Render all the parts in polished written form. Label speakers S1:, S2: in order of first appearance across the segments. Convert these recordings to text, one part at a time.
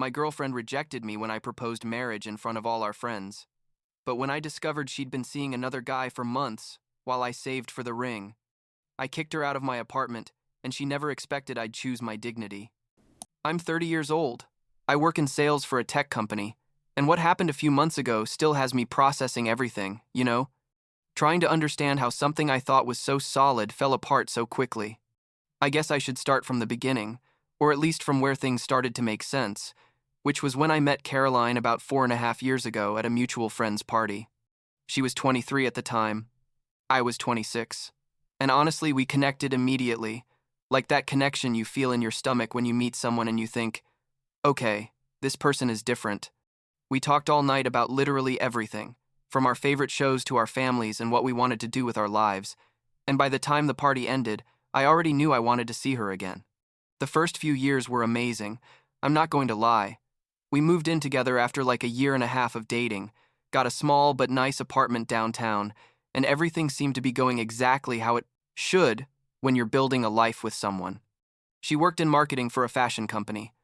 S1: My girlfriend rejected me when I proposed marriage in front of all our friends. But when I discovered she'd been seeing another guy for months while I saved for the ring, I kicked her out of my apartment, and she never expected I'd choose my dignity. I'm 30 years old. I work in sales for a tech company, and what happened a few months ago still has me processing everything, trying to understand how something I thought was so solid fell apart so quickly. I guess I should start from the beginning, or at least from where things started to make sense, which was when I met Caroline about 4.5 years ago at a mutual friend's party. She was 23 at the time. I was 26. And honestly, we connected immediately, like that connection you feel in your stomach when you meet someone and you think, okay, this person is different. We talked all night about literally everything, from our favorite shows to our families and what we wanted to do with our lives, and by the time the party ended, I already knew I wanted to see her again. The first few years were amazing, I'm not going to lie. We moved in together after like a year and a half of dating, got a small but nice apartment downtown, and everything seemed to be going exactly how it should when you're building a life with someone. She worked in marketing for a fashion company.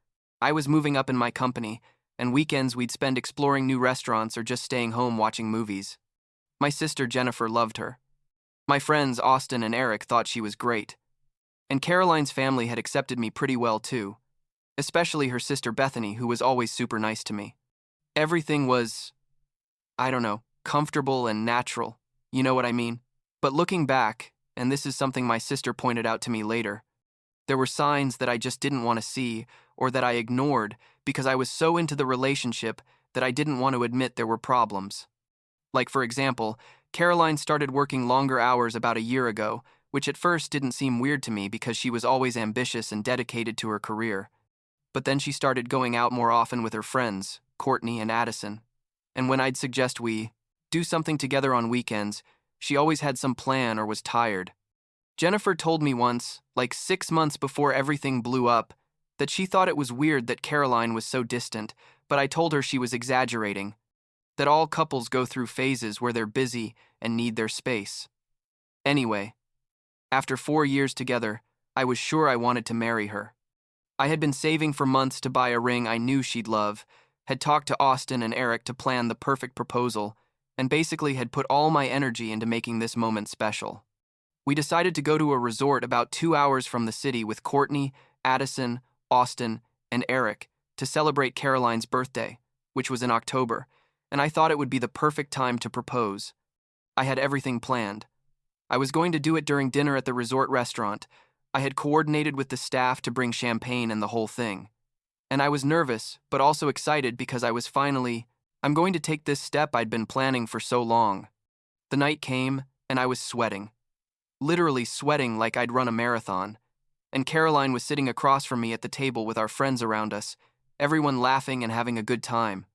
S1: I was moving up in my company, and weekends we'd spend exploring new restaurants or just staying home watching movies. My sister Jennifer loved her. My friends Austin and Eric thought she was great. And Caroline's family had accepted me pretty well too, especially her sister Bethany, who was always super nice to me. Everything was, I don't know, comfortable and natural, you know what I mean? But looking back, and this is something my sister pointed out to me later, there were signs that I just didn't want to see or that I ignored because I was so into the relationship that I didn't want to admit there were problems. Like, for example, Caroline started working longer hours about a year ago, which at first didn't seem weird to me because she was always ambitious and dedicated to her career. But then she started going out more often with her friends, Courtney and Addison. And when I'd suggest we do something together on weekends, she always had some plan or was tired. Jennifer told me once, like 6 months before everything blew up, that she thought it was weird that Caroline was so distant, but I told her she was exaggerating, that all couples go through phases where they're busy and need their space. Anyway, after 4 years together, I was sure I wanted to marry her. I had been saving for months to buy a ring I knew she'd love, had talked to Austin and Eric to plan the perfect proposal, and basically had put all my energy into making this moment special. We decided to go to a resort about 2 hours from the city with Courtney, Addison, Austin, and Eric to celebrate Caroline's birthday, which was in October, and I thought it would be the perfect time to propose. I had everything planned. I was going to do it during dinner at the resort restaurant. I had coordinated with the staff to bring champagne and the whole thing. And I was nervous, but also excited because I'm going to take this step I'd been planning for so long. The night came, and I was sweating. Literally sweating like I'd run a marathon. And Caroline was sitting across from me at the table with our friends around us, everyone laughing and having a good time.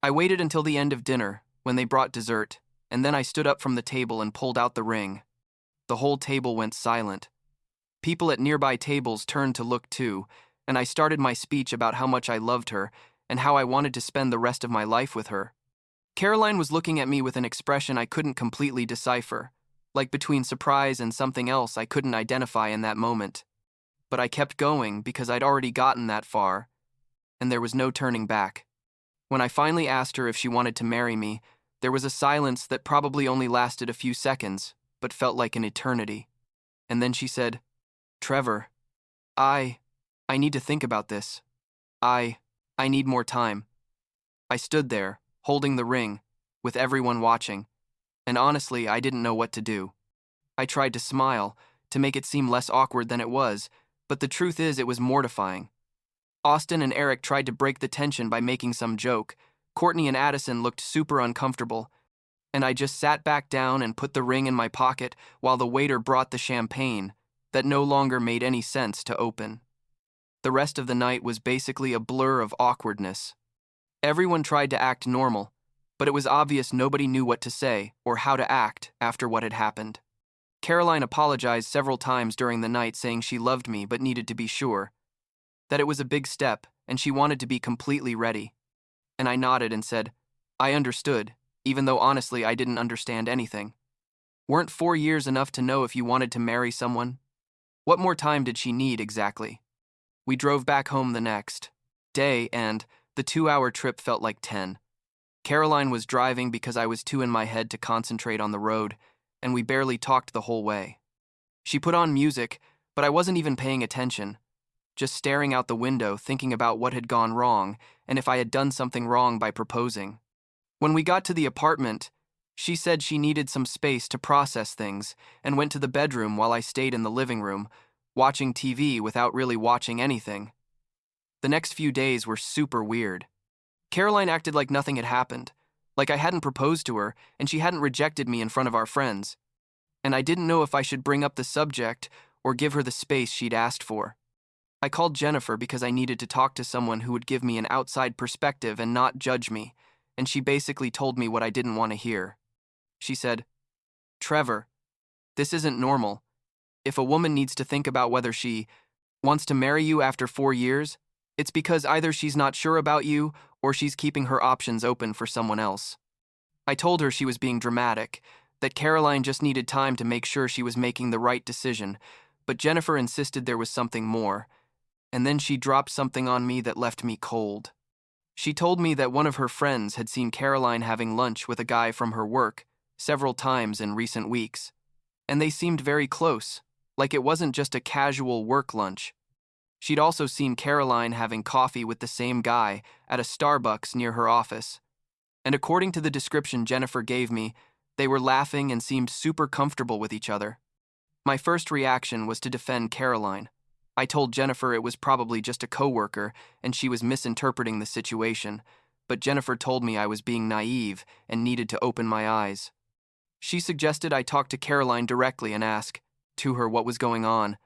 S1: I waited until the end of dinner, when they brought dessert, and then I stood up from the table and pulled out the ring. The whole table went silent. People at nearby tables turned to look too, and I started my speech about how much I loved her and how I wanted to spend the rest of my life with her. Caroline was looking at me with an expression I couldn't completely decipher, like between surprise and something else I couldn't identify in that moment. But I kept going because I'd already gotten that far, and there was no turning back. When I finally asked her if she wanted to marry me, there was a silence that probably only lasted a few seconds, but felt like an eternity. And then she said, "Trevor, I need to think about this. I need more time." I stood there, holding the ring, with everyone watching, and honestly, I didn't know what to do. I tried to smile, to make it seem less awkward than it was, but the truth is it was mortifying. Austin and Eric tried to break the tension by making some joke. Courtney and Addison looked super uncomfortable, and I just sat back down and put the ring in my pocket while the waiter brought the champagne that no longer made any sense to open. The rest of the night was basically a blur of awkwardness. Everyone tried to act normal, but it was obvious nobody knew what to say or how to act after what had happened. Caroline apologized several times during the night, saying she loved me but needed to be sure, that it was a big step and she wanted to be completely ready. And I nodded and said, I understood, even though honestly I didn't understand anything. Weren't 4 years enough to know if you wanted to marry someone? What more time did she need exactly? We drove back home the next. day, and the 2-hour trip felt like 10. Caroline was driving because I was too in my head to concentrate on the road, and we barely talked the whole way. She put on music, but I wasn't even paying attention, just staring out the window, thinking about what had gone wrong and if I had done something wrong by proposing. When we got to the apartment, she said she needed some space to process things and went to the bedroom while I stayed in the living room, watching TV without really watching anything. The next few days were super weird. Caroline acted like nothing had happened, like I hadn't proposed to her and she hadn't rejected me in front of our friends. And I didn't know if I should bring up the subject or give her the space she'd asked for. I called Jennifer because I needed to talk to someone who would give me an outside perspective and not judge me, and she basically told me what I didn't want to hear. She said, "Trevor, this isn't normal. If a woman needs to think about whether she wants to marry you after 4 years, it's because either she's not sure about you or she's keeping her options open for someone else." I told her she was being dramatic, that Caroline just needed time to make sure she was making the right decision, but Jennifer insisted there was something more, and then she dropped something on me that left me cold. She told me that one of her friends had seen Caroline having lunch with a guy from her work several times in recent weeks, and they seemed very close, like it wasn't just a casual work lunch. She'd also seen Caroline having coffee with the same guy at a Starbucks near her office, and according to the description Jennifer gave me, they were laughing and seemed super comfortable with each other. My first reaction was to defend Caroline. I told Jennifer it was probably just a coworker and she was misinterpreting the situation, but Jennifer told me I was being naive and needed to open my eyes. She suggested I talk to Caroline directly and ask to her what was going on,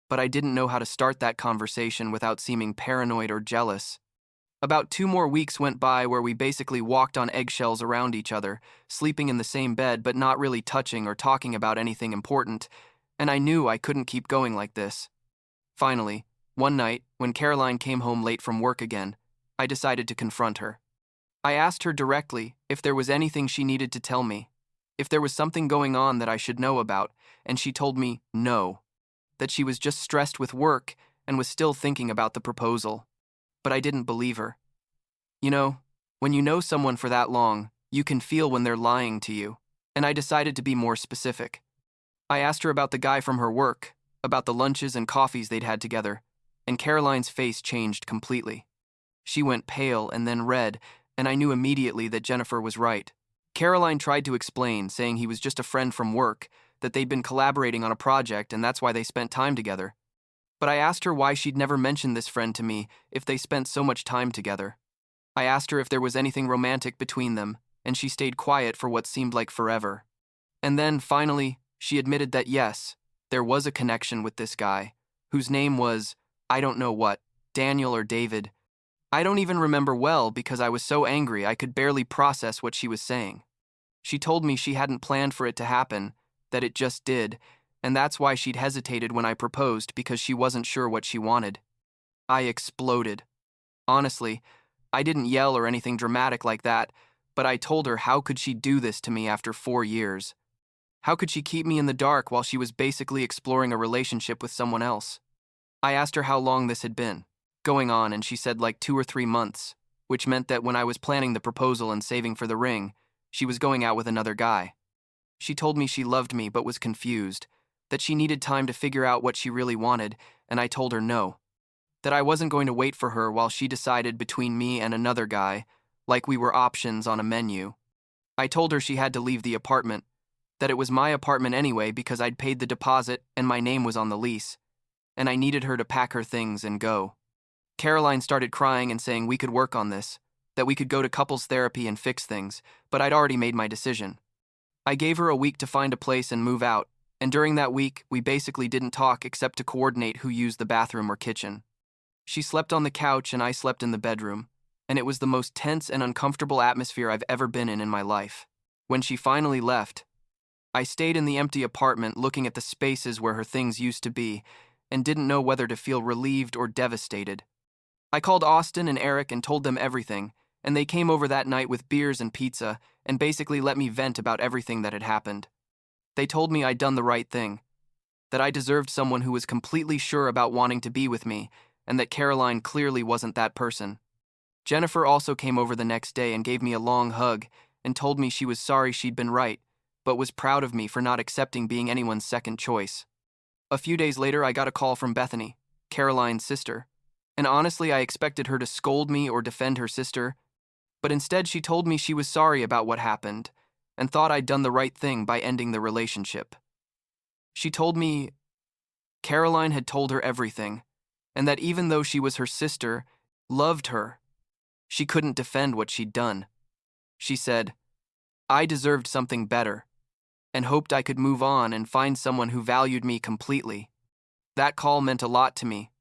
S1: but I didn't know how to start that conversation without seeming paranoid or jealous. About 2 more weeks went by where we basically walked on eggshells around each other, sleeping in the same bed but not really touching or talking about anything important, and I knew I couldn't keep going like this. Finally, one night, when Caroline came home late from work again, I decided to confront her. I asked her directly if there was anything she needed to tell me, if there was something going on that I should know about, and she told me no, that she was just stressed with work and was still thinking about the proposal. But I didn't believe her. You know, when you know someone for that long, you can feel when they're lying to you, and I decided to be more specific. I asked her about the guy from her work, about the lunches and coffees they'd had together, and Caroline's face changed completely. She went pale and then red, and I knew immediately that Jennifer was right. Caroline tried to explain, saying he was just a friend from work, that they'd been collaborating on a project and that's why they spent time together. But I asked her why she'd never mentioned this friend to me if they spent so much time together. I asked her if there was anything romantic between them, and she stayed quiet for what seemed like forever. And then, finally, she admitted that yes, there was a connection with this guy, whose name was, I don't know what, Daniel or David. I don't even remember well because I was so angry I could barely process what she was saying. She told me she hadn't planned for it to happen, that it just did, and that's why she'd hesitated when I proposed because she wasn't sure what she wanted. I exploded. Honestly, I didn't yell or anything dramatic like that, but I told her how could she do this to me after 4 years? How could she keep me in the dark while she was basically exploring a relationship with someone else? I asked her how long this had been going on, and she said like 2 or 3 months, which meant that when I was planning the proposal and saving for the ring, she was going out with another guy. She told me she loved me but was confused, that she needed time to figure out what she really wanted, and I told her no, that I wasn't going to wait for her while she decided between me and another guy, like we were options on a menu. I told her she had to leave the apartment, that it was my apartment anyway because I'd paid the deposit and my name was on the lease, and I needed her to pack her things and go. Caroline started crying and saying we could work on this, that we could go to couples therapy and fix things, but I'd already made my decision. I gave her a week to find a place and move out, and during that week, we basically didn't talk except to coordinate who used the bathroom or kitchen. She slept on the couch and I slept in the bedroom, and it was the most tense and uncomfortable atmosphere I've ever been in my life. When she finally left, I stayed in the empty apartment looking at the spaces where her things used to be and didn't know whether to feel relieved or devastated. I called Austin and Eric and told them everything, and they came over that night with beers and pizza and basically let me vent about everything that had happened. They told me I'd done the right thing, that I deserved someone who was completely sure about wanting to be with me, and that Caroline clearly wasn't that person. Jennifer also came over the next day and gave me a long hug and told me she was sorry she'd been right, but was proud of me for not accepting being anyone's second choice. A few days later, I got a call from Bethany, Caroline's sister, and honestly, I expected her to scold me or defend her sister, but instead she told me she was sorry about what happened and thought I'd done the right thing by ending the relationship. She told me Caroline had told her everything, and that even though she was her sister, loved her, she couldn't defend what she'd done. She said, I deserved something better, and hoped I could move on and find someone who valued me completely. That call meant a lot to me,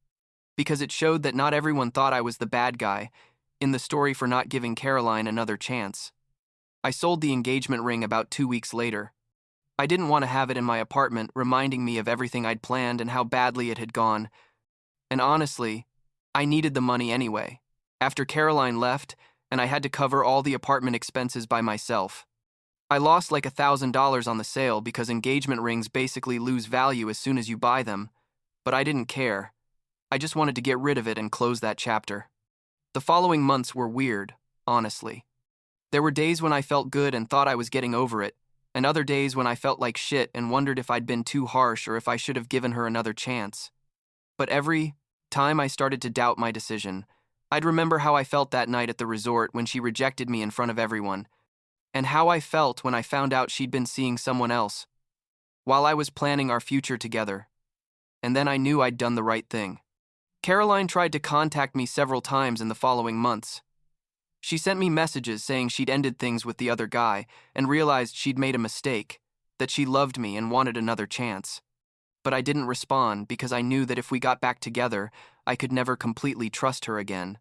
S1: because it showed that not everyone thought I was the bad guy in the story for not giving Caroline another chance. I sold the engagement ring about 2 weeks later. I didn't want to have it in my apartment, reminding me of everything I'd planned and how badly it had gone. And honestly, I needed the money anyway, after Caroline left and I had to cover all the apartment expenses by myself. I lost like $1,000 on the sale because engagement rings basically lose value as soon as you buy them, but I didn't care. I just wanted to get rid of it and close that chapter. The following months were weird, honestly. There were days when I felt good and thought I was getting over it, and other days when I felt like shit and wondered if I'd been too harsh or if I should have given her another chance. But every time I started to doubt my decision, I'd remember how I felt that night at the resort when she rejected me in front of everyone, and how I felt when I found out she'd been seeing someone else, while I was planning our future together. And then I knew I'd done the right thing. Caroline tried to contact me several times in the following months. She sent me messages saying she'd ended things with the other guy and realized she'd made a mistake, that she loved me and wanted another chance. But I didn't respond because I knew that if we got back together, I could never completely trust her again.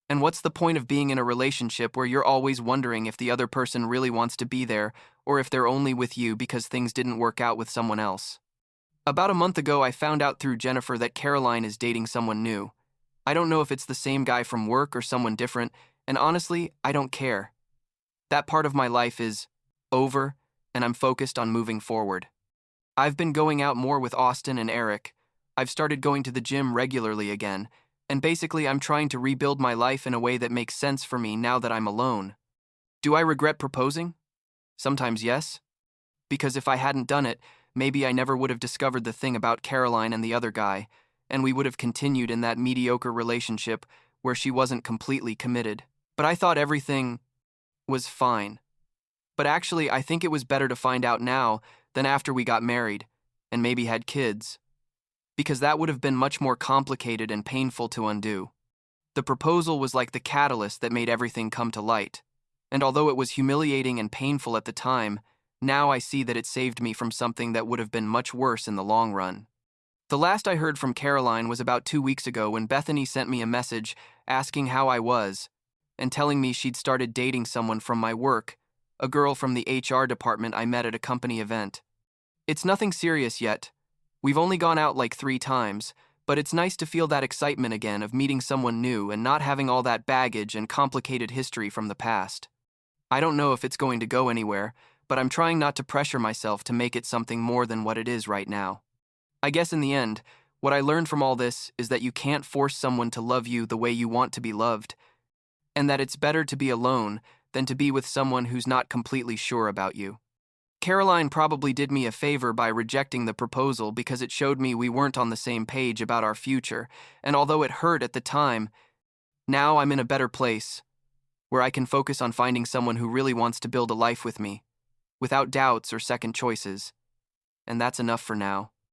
S1: And what's the point of being in a relationship where you're always wondering if the other person really wants to be there or if they're only with you because things didn't work out with someone else? About a month ago, I found out through Jennifer that Caroline is dating someone new. I don't know if it's the same guy from work or someone different, and honestly, I don't care. That part of my life is over, and I'm focused on moving forward. I've been going out more with Austin and Eric. I've started going to the gym regularly again, and basically I'm trying to rebuild my life in a way that makes sense for me now that I'm alone. Do I regret proposing? Sometimes yes. Because if I hadn't done it, maybe I never would have discovered the thing about Caroline and the other guy, and we would have continued in that mediocre relationship where she wasn't completely committed. But I thought everything was fine. But actually, I think it was better to find out now than after we got married and maybe had kids, because that would have been much more complicated and painful to undo. The proposal was like the catalyst that made everything come to light, and although it was humiliating and painful at the time, now I see that it saved me from something that would have been much worse in the long run. The last I heard from Caroline was about 2 weeks ago when Bethany sent me a message asking how I was and telling me she'd started dating someone from my work, a girl from the HR department I met at a company event. It's nothing serious yet. We've only gone out like 3 times, but it's nice to feel that excitement again of meeting someone new and not having all that baggage and complicated history from the past. I don't know if it's going to go anywhere, but I'm trying not to pressure myself to make it something more than what it is right now. I guess in the end, what I learned from all this is that you can't force someone to love you the way you want to be loved, and that it's better to be alone than to be with someone who's not completely sure about you. Caroline probably did me a favor by rejecting the proposal because it showed me we weren't on the same page about our future, and although it hurt at the time, now I'm in a better place, where I can focus on finding someone who really wants to build a life with me, without doubts or second choices, and that's enough for now.